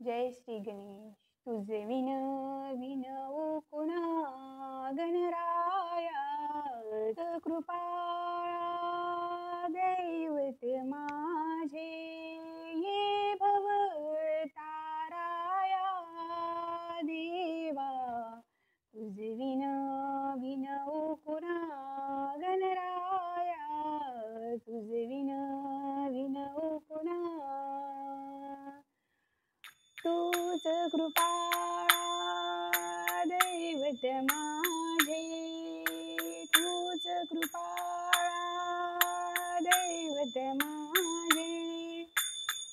जय श्री गणेश. तुझे विन विनवू कुणा गणराया, कृपाळा दैवत माझे ये भव ताराया देवा. तुझे विन विनवू कुणा गणराया, तुझे विन विनवू कुणा. तूच कृपाळा दैवत माझे, तूच कृपाळा दैवत माझे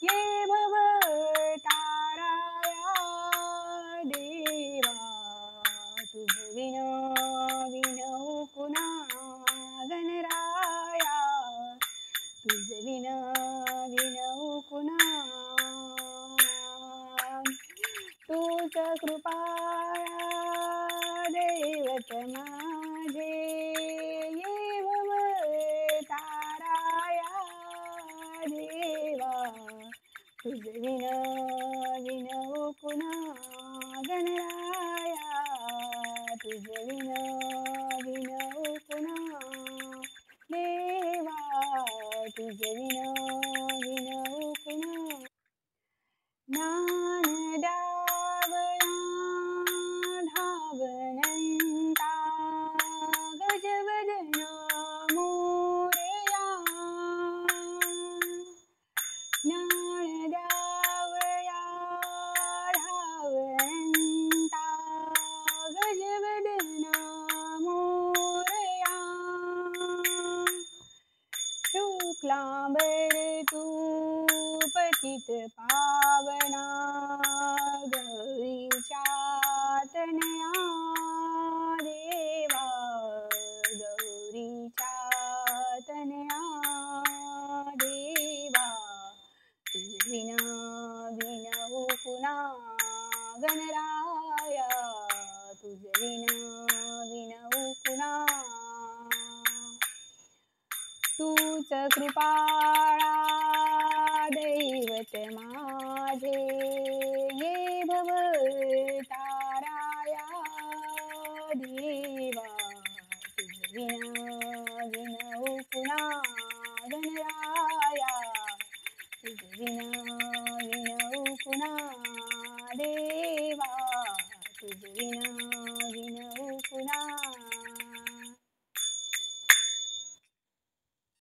ये भव ताराया देवा. तुझ विन विनवू कुणा गणराया, तुझ विन विनवू कुणा. तूच कृपाळा दैवत माझे ये भव ताराया देवा. तुझ विन विनवू कुणा गणराया, तुझ विन विनवू कुणा देवा. तुझ विन विनवू कुणा. ज्ञान द्यावया धावनंता, गजवदन मोरया. ज्ञान द्यावया धावनंता, गजवदन मोरया. शुक्लांबर तू पतित पावना, गौरीच्या तनया देवा. गौरीच्या तनया देवा. तुझ विन विनवू कुणा गणराया, तुझ विन विनवू कुणा. तूच कृपाळा दैवत माझे